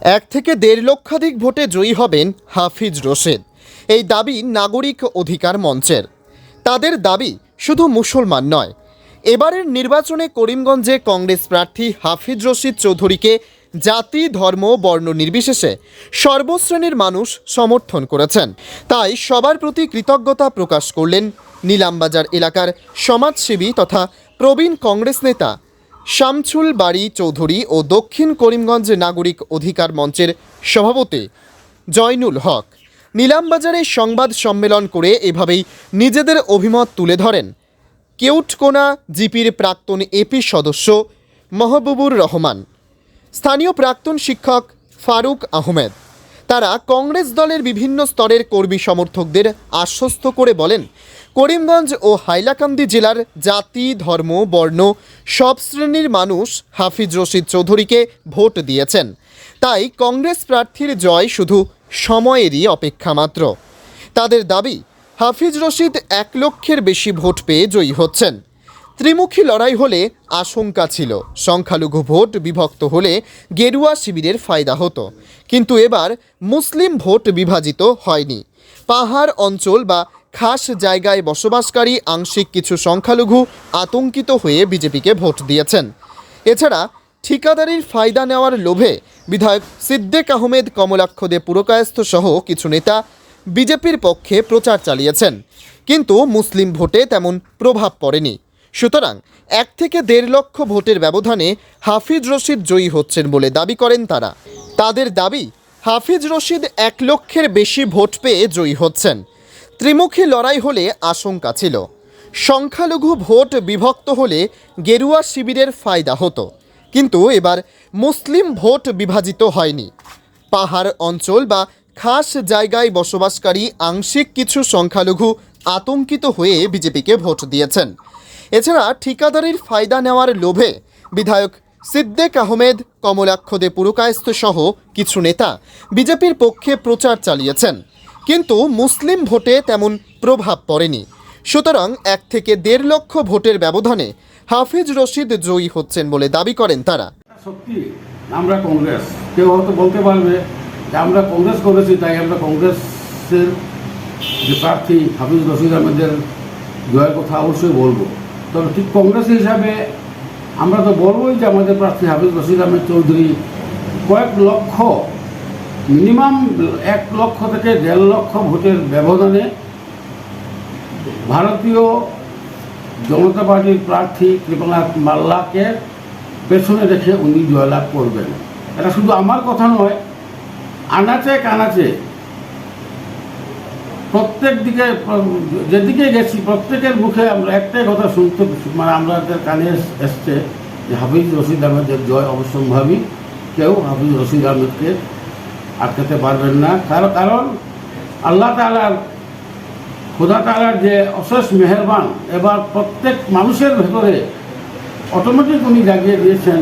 1 থেকে 1.5 লক্ষাধিক ভোটে জয়ী হবেন হাফিজ রশিদ, এই দাবি নাগরিক অধিকার মঞ্চের। তাদের দাবি শুধু মুসলমান নয়, এবারের নির্বাচনে করিমগঞ্জে কংগ্রেস প্রার্থী হাফিজ রশিদ চৌধুরীকে জাতি, ধর্ম, বর্ণ নির্বিশেষে সর্বশ্রেণীর মানুষ সমর্থন করেছেন। তাই সবার প্রতি কৃতজ্ঞতা প্রকাশ করলেন নিলামবাজার এলাকার সমাজসেবী তথা প্রবীণ কংগ্রেস নেতা শামছুল বারী চৌধুরী ও দক্ষিণ করিমগঞ্জ নাগরিক অধিকার মঞ্চের সভাপতি জয়নুল হক। নিলামবাজারে সংবাদ সম্মেলন করে এভাবেই নিজেদের অভিমত তুলে ধরেন কেউটকোনা জিপির প্রাক্তন এপি সদস্য মাহবুবুর রহমান, স্থানীয় প্রাক্তন শিক্ষক ফারুক আহমেদ। তারা কংগ্রেস দলের বিভিন্ন স্তরের কর্মী সমর্থকদের আশ্বস্ত করে বলেন, করিমগঞ্জ ও হাইলাকান্দি জেলার জাতি, ধর্ম, বর্ণ সব শ্রেণীর মানুষ হাফিজ রশিদ চৌধুরীকে ভোট দিয়েছেন। তাই কংগ্রেস প্রার্থীর জয় শুধু সময়েরই অপেক্ষা মাত্র। তাদের দাবি, হাফিজ রশিদ 1 লক্ষের বেশি ভোট পেয়ে জয়ী হচ্ছেন। ত্রিমুখী লড়াই হলে আশঙ্কা ছিল সংখ্যালঘু ভোট বিভক্ত হলে গেরুয়া শিবিরের ফায়দা হতো, কিন্তু এবার মুসলিম ভোট বিভাজিত হয়নি। পাহাড় অঞ্চল বা খাস জায়গায় বসবাসকারী আংশিক কিছু সংখ্যালঘু আতঙ্কিত হয়ে বিজেপিকে ভোট দিয়েছেন। এছাড়া ঠিকাদারির ফায়দা নেওয়ার লোভে বিধায়ক সিদ্দিক আহমেদ, কমলাক্ষ দে পুরকায়স্থ সহ কিছু নেতা বিজেপির পক্ষে প্রচার চালিয়েছেন, কিন্তু মুসলিম ভোটে তেমন প্রভাব পড়েনি। সুতরাং 1 থেকে 1.5 লক্ষ ভোটের ব্যবধানে হাফিজ রশিদ জয়ী হচ্ছেন বলে দাবি করেন তারা। তাদের দাবি, হাফিজ রশিদ 1 লক্ষের বেশি ভোট পেয়ে জয়ী হচ্ছেন। ত্রিমুখী লড়াই হলে আশঙ্কা ছিল সংখ্যালঘু ভোট বিভক্ত হলে গেরুয়া শিবিরের ফায়দা হতো, কিন্তু এবার মুসলিম ভোট বিভাজিত হয়নি। পাহাড় অঞ্চল বা খাস জায়গায় বসবাসকারী আংশিক কিছু সংখ্যালঘু আতঙ্কিত হয়ে বিজেপিকে ভোট দিয়েছেন। এছাড়া ঠিকাদারির ফায়দা নেওয়ার লোভে বিধায়ক সিদ্দিক আহমেদ, কমলাক্ষ দে পুরকায়স্থ সহ কিছু নেতা বিজেপির পক্ষে প্রচার চালিয়েছেন, কিন্তু মুসলিম ভোটে তেমন প্রভাব পড়েনি। সুতরাং 1 থেকে 1.5 লক্ষ ভোটের ব্যবধানে হাফিজ রশিদ জয়ী হচ্ছেন বলে দাবি করেন তারা। সত্যি আমরা কংগ্রেস, কেউ হয়তো বলতে পারবে যে আমরা কংগ্রেস করেছি তাই আমরা কংগ্রেসের যে প্রার্থী হাফিজ রশিদ আহমেদের জয়ের কথা অবশ্যই বলবো। তবে ঠিক কংগ্রেস হিসাবে আমরা তো বলবোই যে আমাদের প্রার্থী হাফিজ রশিদ আহমেদ চৌধুরী কয়েক লক্ষ, মিনিমাম 1 লক্ষ থেকে 1.5 লক্ষ ভোটের ব্যবধানে ভারতীয় জনতা পার্টির প্রার্থী কৃপানাথ মাল্লাকে পেছনে রেখে উনি জয়লাভ করবেন। এটা শুধু আমার কথা নয়, আনাচে কানাচে প্রত্যেক দিকে যেদিকে গেছি প্রত্যেকের মুখে আমরা একটাই কথা শুনতে, মানে আমাদের কানে এসছে যে হাফিজ রশিদ আহমেদের জয় অবশ্যম্ভাবী, কেউ হাফিজ রশিদ আহমেদকে আটকাতে পারবেন না। কারণ আল্লাহ তাআলার, খোদা তাআলার যে অশেষ মেহেরবান, এবার প্রত্যেক মানুষের ভেতরে অটোমেটিক উনি জাগিয়ে দিয়েছেন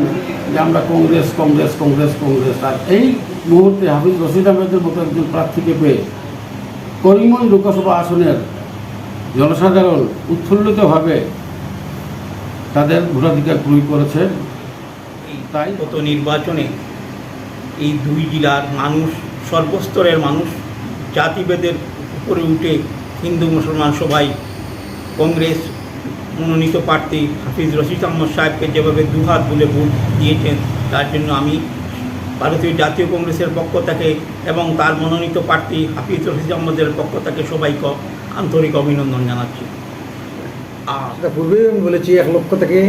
যে আমরা কংগ্রেস কংগ্রেস কংগ্রেস কংগ্রেস। আর এই মুহূর্তে হাফিজ রশিদ আহমেদের মতো একজন প্রার্থীকে পেয়ে করিমগঞ্জ লোকসভা আসনের জনসাধারণ উৎফুল্লিতভাবে তাদের ভোটাধিকার প্রয়োগ করেছে। তাই গত নির্বাচনে এই 2 জেলার মানুষ, সর্বস্তরের মানুষ, জাতিভেদের উপরে উঠে হিন্দু মুসলমান সবাই কংগ্রেস মনোনীত প্রার্থী হাফিজ রশিদ আহমদ সাহেবকে যেভাবে দুহাত তুলে ভোট দিয়েছেন, তার জন্য আমি ভারতীয় জাতীয় কংগ্রেসের পক্ষ থেকে এবং তার মনোনীত প্রার্থী হাফিজ রশিদ আহমদের পক্ষ থেকে সবাইকে আন্তরিক অভিনন্দন জানাচ্ছি। আর পূর্বেই আমি বলেছি 1 লক্ষ থেকে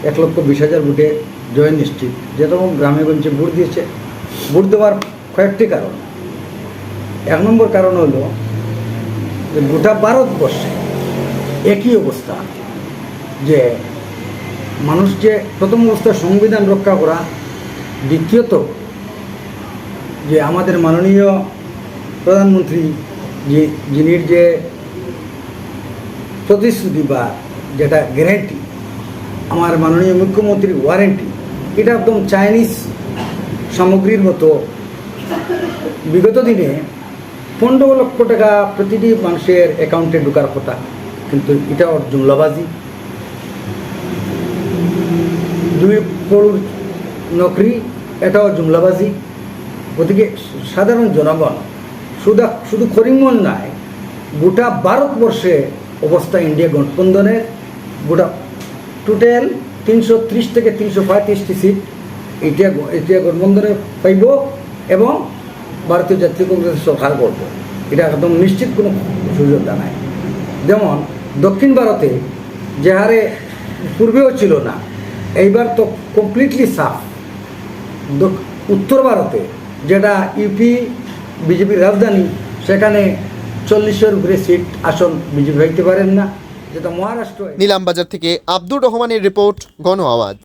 1,20,000 ভোটে জয় নিশ্চিত। যেরকম গ্রামে গঞ্জে ভোট দিয়েছে, ভোট দেওয়ার কয়েকটি কারণ। 1 নম্বর কারণ হলো যে গোটা ভারতবর্ষে একই অবস্থা, যে মানুষ যে প্রথম অবস্থায় সংবিধান রক্ষা করা, দ্বিতীয়ত যে আমাদের মাননীয় প্রধানমন্ত্রী যিনি যে প্রতিশ্রুতি বা যেটা গ্যারেন্টি, আমার মাননীয় মুখ্যমন্ত্রীর ওয়ারেন্টি, এটা একদম চাইনিজ সামগ্রীর মতো। বিগত দিনে 15 লক্ষ টাকা প্রতিটি মানুষের অ্যাকাউন্টে ঢোকার কথা, কিন্তু এটা জুমলাবাজি। 2 করোড় নকরি, এটাও জুমলাবাজি। গতিকে সাধারণ জনগণ শুধু করিমগঞ্জ নয়, গোটা ভারতবর্ষে অবস্থা ইন্ডিয়া গঠবন্ধনের গোটা টোটাল 330 থেকে 335টি সিট এটা গঠবন্ধনে পাইব এবং ভারতীয় জাতীয় কংগ্রেস সরকার করব, এটা একদম নিশ্চিত কোনো সুযোগটা নাই। যেমন দক্ষিণ ভারতে যে হারে পূর্বেও ছিল না, এইবার তো কমপ্লিটলি সাফ। উত্তর ভারতে যেটা ইউপি বিজেপির রাজধানী, সেখানে 40-এর উপরে সিট আসন বিজেপি হইতে পারেন না, যেটা মহারাষ্ট্র। নিলামবাজার থেকে আব্দুর রহমানের রিপোর্ট, গণ আওয়াজ।